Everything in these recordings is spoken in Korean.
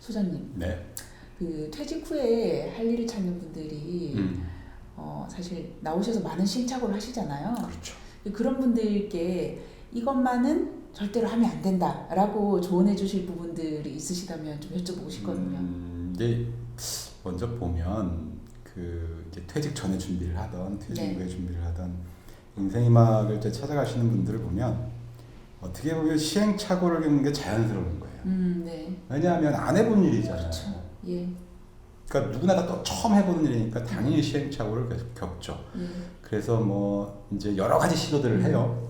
소장님, 네. 그 퇴직 후에 할 일을 찾는 분들이 사실 나오셔서 많은 시행착오를 하시잖아요. 그렇죠. 그런 분들께 이것만은 절대로 하면 안 된다라고 조언해 주실 부분들이 있으시다면 좀 여쭤보고 싶거든요. 이제 먼저 보면 그 이제 퇴직 전에 준비를 하던 퇴직 네. 후에 준비를 하던 인생이막을 이제 찾아가시는 분들을 보면 어떻게 보면 시행착오를 겪는 게 자연스러운 거예요. 네. 왜냐하면 안 해본 일이잖아요. 그렇죠. 예. 그러니까 누구나 다 또 처음 해보는 일이니까 당연히 시행착오를 계속 겪죠. 그래서 뭐 이제 여러 가지 시도들을 해요.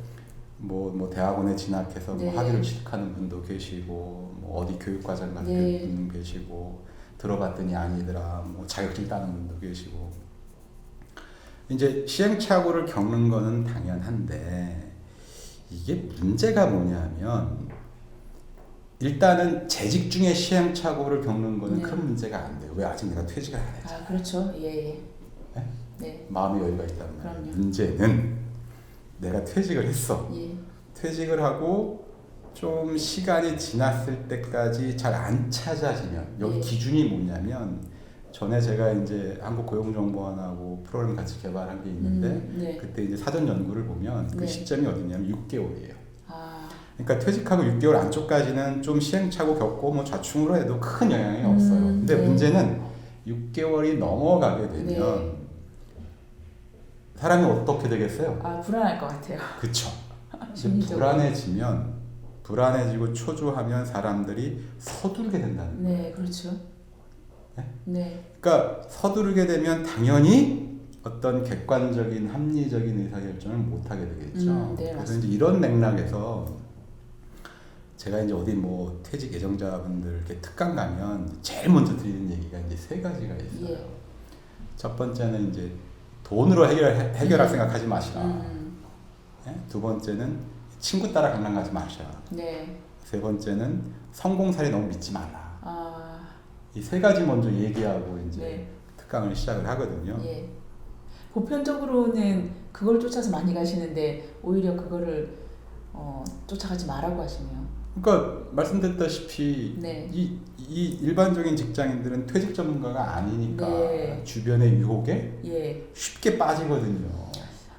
뭐 대학원에 진학해서 네. 뭐 학위를 취득하는 분도 계시고 뭐 어디 교육과정 가서 네. 분 계시고 들어봤더니 아니더라 뭐 자격증 따는 분도 계시고 이제 시행착오를 겪는 거는 당연한데 이게 문제가 뭐냐면 일단은 재직 중에 시행착오를 겪는 거는 네. 큰 문제가 안 돼요. 왜 아직 내가 퇴직을 안 했잖아. 아, 그렇죠. 예. 네? 네. 마음의 여유가 있단 말이에요. 그럼요. 문제는 내가 퇴직을 했어. 예. 퇴직을 하고 좀 시간이 지났을 때까지 잘 안 찾아지면 여기 네. 기준이 뭐냐면 전에 제가 이제 한국고용정보원하고 프로그램 같이 개발한 게 있는데 네. 그때 이제 사전 연구를 보면 그 네. 시점이 어디냐면 6개월이에요. 아, 그러니까 퇴직하고 6개월 안쪽까지는 좀 시행착오 겪고 뭐 좌충우로 해도 큰 영향이 없어요. 근데 네. 문제는 6개월이 넘어가게 되면 네. 사람이 어떻게 되겠어요? 아, 불안할 것 같아요. 그쵸. 심리적으로. 불안해지고 초조하면 사람들이 서두르게 된다는 거예요. 네, 그렇죠. 네? 네. 그러니까 서두르게 되면 당연히 어떤 객관적인 합리적인 의사결정을 못하게 되겠죠. 네, 그래서 맞습니다. 이제 이런 맥락에서 제가 이제 어디 뭐 퇴직 예정자분들 이렇게 특강 가면 제일 먼저 드리는 얘기가 이제 세 가지가 있어요. 예. 첫 번째는 이제 돈으로 해결할 생각하지 마시라. 네? 두 번째는 친구 따라 강남 가지 마시라. 네. 세 번째는 성공사례 너무 믿지 마라. 아, 이 세 가지 먼저 얘기하고 이제 네. 특강을 시작을 하거든요. 예. 보편적으로는 그걸 쫓아서 많이 가시는데 오히려 그거를 쫓아가지 말라고 하시네요. 그러니까 말씀드렸다시피 네. 이 일반적인 직장인들은 퇴직 전문가가 아니니까 네. 주변의 유혹에 예. 쉽게 빠지거든요.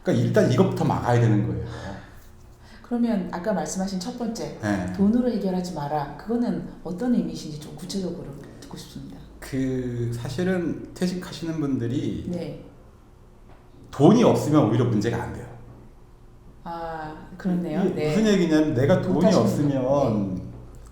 그러니까 일단 이것부터 막아야 되는 거예요. 그러면 아까 말씀하신 첫 번째 네. 돈으로 해결하지 마라. 그거는 어떤 의미신지 좀 구체적으로 듣고 싶습니다. 그 사실은 퇴직하시는 분들이 네. 돈이 없으면 오히려 문제가 안 돼요. 아, 그렇네요. 이게 네. 무슨 얘기냐면 내가 돈이 못하시는 없으면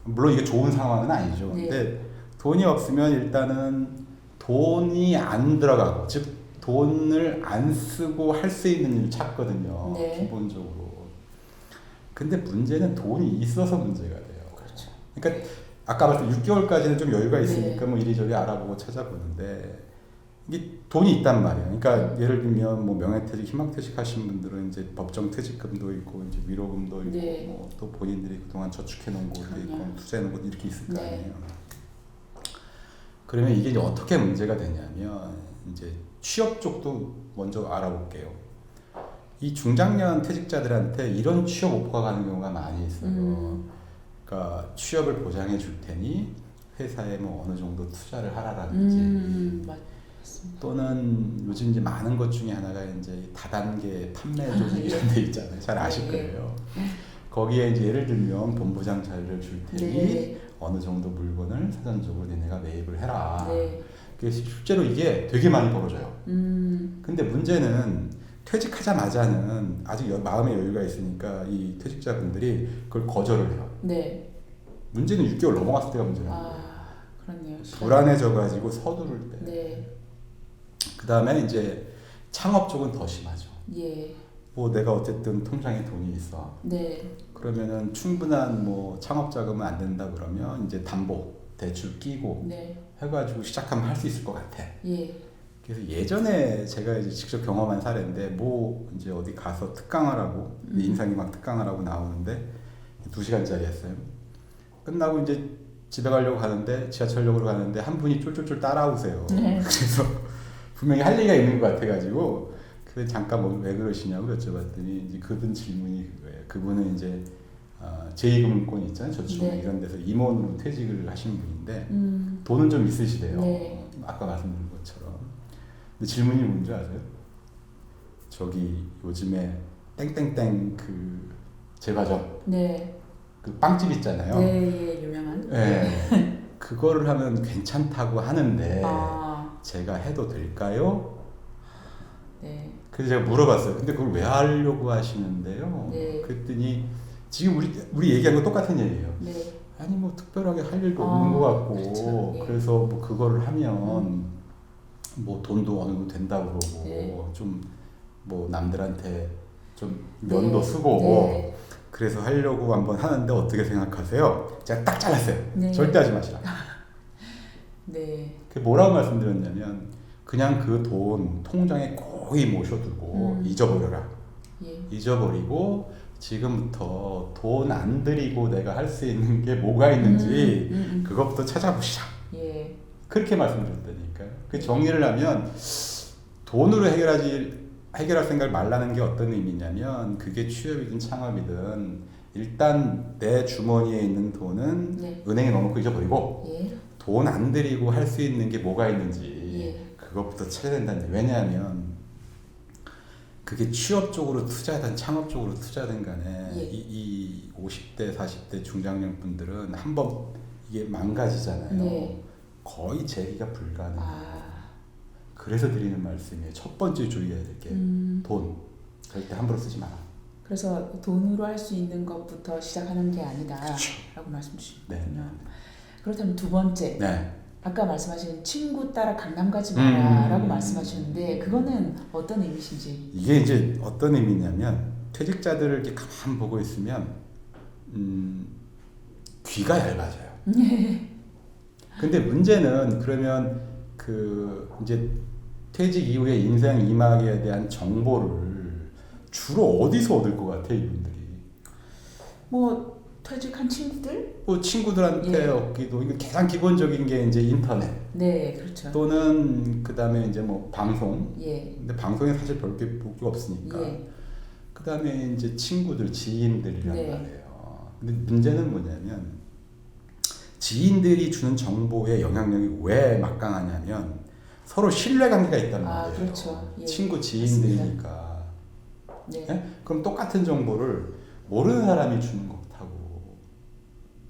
물론 이게 좋은 상황은 아니죠. 네. 근데 돈이 없으면 일단은 돈이 안 들어가고 즉 돈을 안 쓰고 할 수 있는 일을 찾거든요. 네. 기본적으로. 근데 문제는 돈이 있어서 문제가 돼요. 그렇죠. 그러니까 아까 말씀 6개월까지는 좀 여유가 있으니까 네. 뭐 이리저리 알아보고 찾아보는데 이게 돈이 있단 말이에요. 그러니까 예를 들면 뭐 명예퇴직, 희망퇴직 하신 분들은 이제 법정 퇴직금도 있고 이제 위로금도 있고 네. 뭐 또 본인들이 그동안 저축해 놓은 곳도 그럼요. 있고 투자해 놓은 곳 이렇게 있을 거 네. 아니에요. 그러면 이게 이제 어떻게 문제가 되냐면 이제 취업 쪽도 먼저 알아볼게요. 이 중장년 퇴직자들한테 이런 취업 오퍼가 가는 경우가 많이 있어요. 그러니까 취업을 보장해 줄 테니 회사에 뭐 어느 정도 투자를 하라라든지 맞습니다. 또는 요즘 이제 많은 것 중에 하나가 이제 다단계 판매 조직 이런 데 있잖아요. 잘 아실 거예요. 거기에 이제 예를 들면 본부장 자리를 줄 테니 네. 어느 정도 물건을 사전적으로 너네가 매입을 해라. 네. 그래서 실제로 이게 되게 많이 벌어져요. 근데 문제는 퇴직하자마자는 아직 마음의 여유가 있으니까 이 퇴직자분들이 그걸 거절을 해요. 네. 문제는 6개월 넘어갔을 때가 문제라는 거예요. 아, 그렇네요. 불안해져가지고 서두를 때. 네. 그 다음에 이제 창업 쪽은 더 심하죠. 예. 뭐 내가 어쨌든 통장에 돈이 있어. 네. 그러면은 충분한 뭐 창업 자금은 안 된다 그러면 이제 담보 대출 끼고 네. 해가지고 시작하면 할 수 있을 것 같아. 예. 그래서 예전에 제가 이제 직접 경험한 사례인데 뭐 이제 어디 가서 특강을 하고 인상이막 특강을 하고 나오는데 2시간짜리였어요. 끝나고 이제 집에 가려고 하는데 지하철역으로 가는데 한 분이 쫄쫄쫄 따라오세요. 네. 그래서 분명히 할 얘기가 있는 것 같아가지고 그래 잠깐 뭐 왜 그러시냐고 여쭤봤더니 이제 그분 질문이 그거예요. 그분은 이제 제2금융권 있잖아요. 저축은행 네. 이런 데서 임원으로 퇴직을 하신 분인데 돈은 좀 있으시대요. 네. 아까 말씀드린 것처럼. 근데 질문이 뭔지 아세요? 저기 요즘에 땡땡땡 그 제과점 네. 그 빵집 있잖아요. 네, 예, 유명한. 네. 그거를 하면 괜찮다고 하는데 아, 제가 해도 될까요? 네. 그래서 제가 물어봤어요. 근데 그걸 왜 하려고 하시는데요? 네. 그랬더니 지금 우리 얘기한 거 똑같은 얘기예요. 네. 아니 뭐 특별하게 할 일도 아, 없는 것 같고 그렇죠. 예. 그래서 뭐 그거를 하면 뭐 돈도 어느 정도 된다고 그러고 네. 좀 뭐 남들한테 좀 면도 네. 쓰고 네. 그래서 하려고 한번 하는데 어떻게 생각하세요? 제가 딱 잘랐어요. 네. 절대 하지 마시라. 네. 그 뭐라고 말씀드렸냐면 그냥 그 돈 통장에 거의 모셔두고 잊어버려라. 예. 잊어버리고 지금부터 돈 안 들이고 내가 할 수 있는 게 뭐가 있는지 그것부터 찾아보시라. 예. 그렇게 말씀드렸다니까요. 그 정리를 하면 돈으로 해결할 생각을 말라는 게 어떤 의미냐면 그게 취업이든 창업이든 일단 내 주머니에 있는 돈은 네. 은행에 넣어놓고 잊어버리고 예. 돈 안 들이고 할 수 있는 게 뭐가 있는지 예. 그것부터 찾아야 된다는 거예요. 왜냐하면 그게 취업 쪽으로 투자든 창업 쪽으로 투자든 간에 예. 이 50대 40대 중장년 분들은 한번 이게 망가지잖아요. 네. 거의 재기가 불가능해요. 아. 그래서 드리는 말씀이에요. 첫 번째 주의해야 될 게 돈. 절대 함부로 쓰지 마라. 그래서 돈으로 할 수 있는 것부터 시작하는 게 아니다 라고 말씀 주시군요. 네. 그렇다면 두 번째, 네. 아까 말씀하신 친구 따라 강남 가지 마라 라고 말씀하셨는데 그거는 어떤 의미신지. 이게 이제 어떤 의미냐면 퇴직자들을 이렇게 가만 보고 있으면 귀가 얇아져요. 근데 문제는 그러면 그 이제 퇴직 이후에 인생 이막에 대한 정보를 주로 어디서 얻을 것 같아 이분들이? 뭐 퇴직한 친구들? 뭐 친구들한테 예. 얻기도 이거 가장 기본적인 게 이제 인터넷 네, 그렇죠. 또는 그 다음에 이제 뭐 방송. 예. 근데 방송에 사실 별게 볼 게 없으니까. 예. 그 다음에 이제 친구들, 지인들이란 네. 말이에요. 근데 문제는 뭐냐면 지인들이 주는 정보의 영향력이 왜 막강하냐면 서로 신뢰관계가 있단 아, 말이에요. 그렇죠. 예. 친구, 지인들이니까. 네. 예? 그럼 똑같은 정보를 모르는 사람이 주는 것하고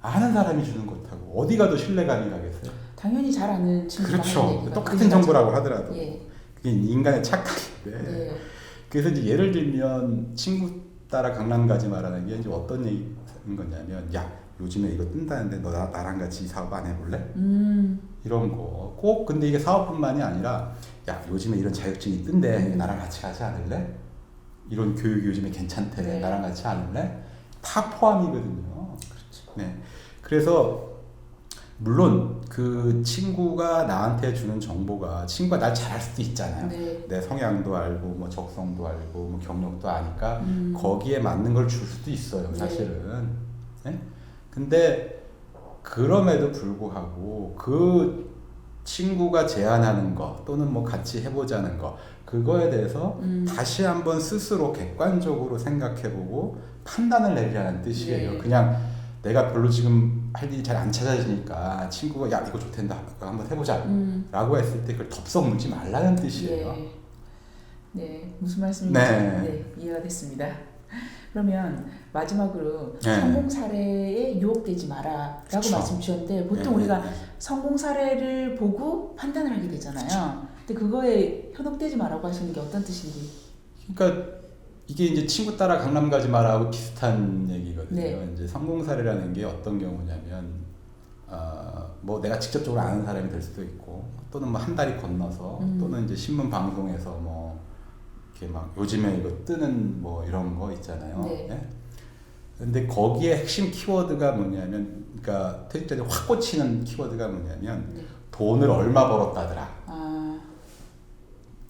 아는 사람이 주는 것하고 어디가 더 신뢰감이 가겠어요? 당연히 잘 아는 친구가 그렇죠. 하는 얘기가 똑같은 그게 정보라고 하더라도 예. 그게 인간의 착각인데. 네. 그래서 이제 예를 들면 친구 따라 강남 가지 말라는 게 이제 어떤 얘기인 거냐면 야 요즘에 이거 뜬다는데 너 나랑 같이 사업 안 해볼래? 이런 거. 꼭 근데 이게 사업뿐만이 아니라 야 요즘에 이런 자격증이 뜬대 나랑 같이 하지 않을래? 이런 교육이 요즘에 괜찮대 네. 나랑 같이 할래? 다 포함이거든요. 그렇죠. 네. 그래서 물론 그 친구가 나한테 주는 정보가 친구가 날 잘할 수도 있잖아요. 네. 내 성향도 알고 뭐 적성도 알고 뭐 경력도 아니까 거기에 맞는 걸 줄 수도 있어요. 네. 사실은. 네? 근데 그럼에도 불구하고 그 친구가 제안하는 거 또는 뭐 같이 해보자는 거 그거에 대해서 다시 한번 스스로 객관적으로 생각해보고 판단을 내리라는 뜻이에요. 네. 그냥 내가 별로 지금 할 일이 잘 안 찾아지니까 친구가 야 이거 좋댄다 한번 해보자 라고 했을 때 그걸 덥석 물지 말라는 뜻이에요. 네. 네, 무슨 말씀인지 네. 이해가 됐습니다. 그러면 마지막으로 네. 성공 사례에 유혹되지 마라라고 그쵸. 말씀 주셨는데 보통 네, 우리가 네, 네. 성공 사례를 보고 판단을 하게 되잖아요. 근데 그거에 현혹되지 마라고 하시는 게 어떤 뜻인지. 그러니까 이게 이제 친구 따라 강남 가지 마라하고 비슷한 얘기거든요. 네. 이제 성공 사례라는 게 어떤 경우냐면 뭐 내가 직접적으로 아는 사람이 될 수도 있고 또는 뭐 한 달이 건너서 또는 이제 신문 방송에서 뭐 이렇게 막 요즘에 이거 뜨는 뭐 이런 거 있잖아요. 네. 예? 근데 거기에 핵심 키워드가 뭐냐면 그러니까 퇴직자들이 확 꽂히는 키워드가 뭐냐면 네. 돈을 얼마 벌었다더라. 아,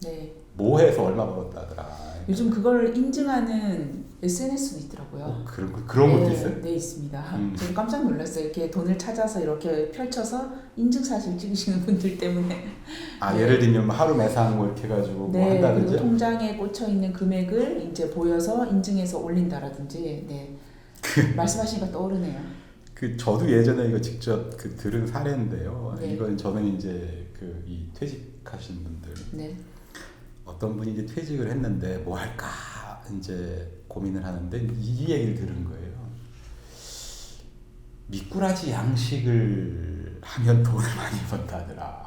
네. 뭐 해서 얼마 벌었다더라. 요즘 그걸 인증하는 SNS도 있더라고요. 그런 것도 있어요? 네, 있습니다. 저도 깜짝 놀랐어요. 이렇게 돈을 찾아서 이렇게 펼쳐서 인증사진 찍으시는 분들 때문에. 아, 네. 예를 들면 뭐 하루 매상 뭐 이렇게 해가지고 뭐 네, 한다든지. 그리고 통장에 꽂혀 있는 금액을 이제 보여서 인증해서 올린다라든지. 네. 말씀하시니까 떠오르네요. 저도 예전에 이거 직접 들은 사례인데요. 네. 이건 저는 이제 이 퇴직하신 분들 네. 어떤 분이 이제 퇴직을 했는데 뭐 할까 이제 고민을 하는데 이 얘기를 들은 거예요. 미꾸라지 양식을 하면 돈을 많이 번다더라.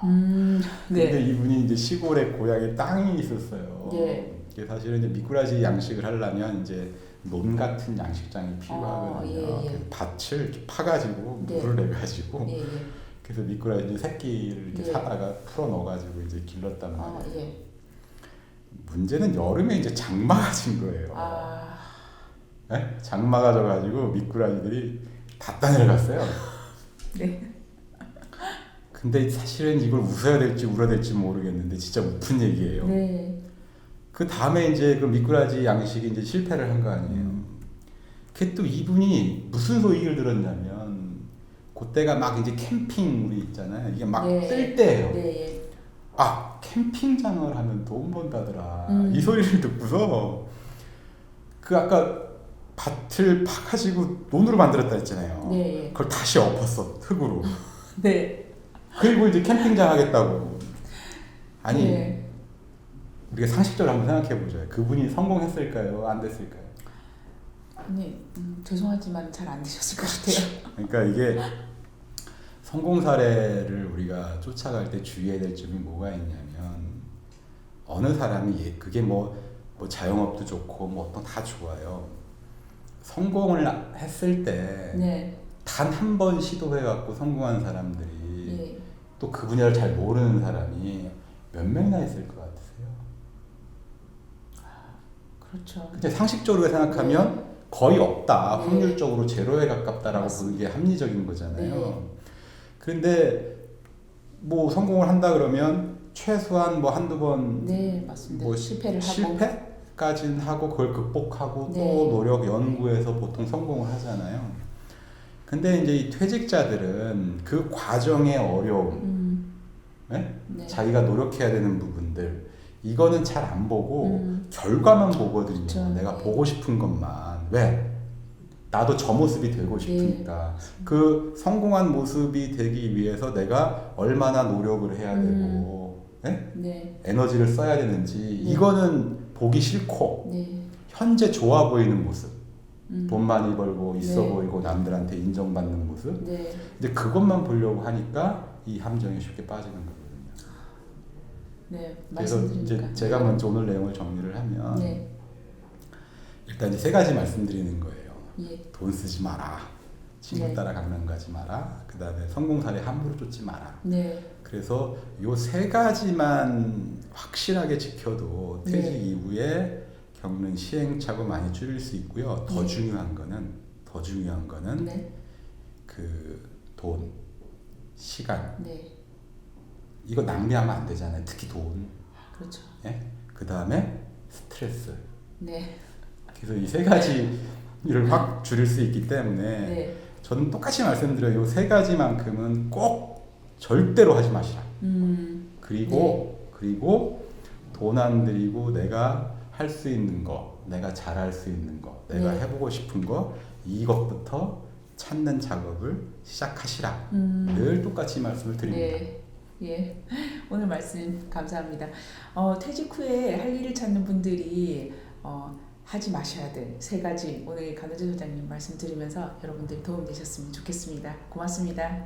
네. 근데 이분이 이제 시골에 고향에 땅이 있었어요. 예. 이게 사실은 이제 미꾸라지 양식을 하려면 이제 논 같은 양식장이 필요하거든요. 예. 그래서 밭을 이렇게 파가지고 네. 물을 내가지고 예. 그래서 미꾸라지 새끼를 이렇게 예. 사다가 풀어 넣어가지고 이제 길렀단 말이에요. 예. 문제는 여름에 이제 장마가 진 거예요. 네? 장마가 져가지고 미꾸라지들이 다 따내려갔어요. 네. 근데 사실은 이걸 웃어야 될지 울어야 될지 모르겠는데 진짜 웃픈 얘기예요. 네. 그 다음에 이제 그 미꾸라지 양식이 이제 실패를 한 거 아니에요. 그게 또 이분이 무슨 소식을 들었냐면 그때가 막 이제 캠핑 우리 있잖아요. 이게 막 뜰 때예요. 네. 아 캠핑장을 하면 돈 번다더라. 음. 이 소리를 듣고서 아까 밭을 파가지고 논으로 만들었다 했잖아요. 네. 그걸 다시 엎었어 흙으로. 네. 그리고 이제 캠핑장 하겠다고. 아니 네. 우리가 상식적으로 한번 생각해 보자. 그분이 성공했을까요? 안 됐을까요? 아니 죄송하지만 잘 안 되셨을 것 같아요. 그러니까 이게 성공 사례를 우리가 쫓아갈 때 주의해야 될 점이 뭐가 있냐면 어느 사람이 그게 뭐 자영업도 좋고 뭐 어떤 다 좋아요. 성공을 했을 때 네. 단 한 번 시도해갖고 성공한 사람들이 예. 또 그 분야를 잘 모르는 사람이 몇 명이나 있을 것 같으세요? 그렇죠. 근데 상식적으로 생각하면 거의 없다. 네. 확률적으로 제로에 가깝다라고 보는 맞습니다. 게 합리적인 거잖아요. 네. 그런데 뭐 성공을 한다 그러면 최소한 뭐 한두 번 네, 맞습니다. 뭐 실패를 하고. 실패까지는 하고 그걸 극복하고 네. 또 노력 연구해서 보통 성공을 하잖아요. 근데 이제 이 퇴직자들은 그 과정의 어려움, 네? 네. 자기가 노력해야 되는 부분들 이거는 잘 안 보고 결과만 보거든요. 그쵸. 내가 네. 보고 싶은 것만. 왜? 나도 저 모습이 되고 싶으니까. 그 성공한 모습이 되기 위해서 내가 얼마나 노력을 해야 되고 네? 네. 에너지를 써야 되는지 네. 이거는 보기 싫고 네. 현재 좋아 보이는 모습 돈 많이 벌고 있어 네. 보이고 남들한테 인정받는 모습 네. 이제 그것만 보려고 하니까 이 함정에 쉽게 빠지는 거거든요. 네. 그래서 이제 말씀드리니까. 제가 먼저 오늘 내용을 정리를 하면 네. 일단 이제 세 가지 말씀드리는 거예요. 예. 돈 쓰지 마라. 친구 네. 따라 강남 가지 마라. 그 다음에 성공 사례 함부로 쫓지 마라. 네. 그래서 요 세 가지만 확실하게 지켜도 퇴직 네. 이후에 겪는 시행착오 많이 줄일 수 있고요. 더 네. 중요한 거는 네. 그 돈, 시간 네. 이거 낭비하면 안 되잖아요. 특히 돈. 그렇죠. 예? 그 다음에 스트레스. 네. 그래서 이 세 가지를 확 줄일 수 있기 때문에 네. 저는 똑같이 말씀드려요. 이 세 가지만큼은 꼭 절대로 하지 마시라. 그리고 돈 안 들이고 내가 할 수 있는 거, 내가 잘할 수 있는 거, 내가 네. 해보고 싶은 거 이것부터 찾는 작업을 시작하시라. 늘 똑같이 말씀을 드립니다. 네. 예. 오늘 말씀 감사합니다. 퇴직 후에 할 일을 찾는 분들이 하지 마셔야 될 세 가지 오늘 강효재 소장님 말씀 드리면서 여러분들 도움 되셨으면 좋겠습니다. 고맙습니다.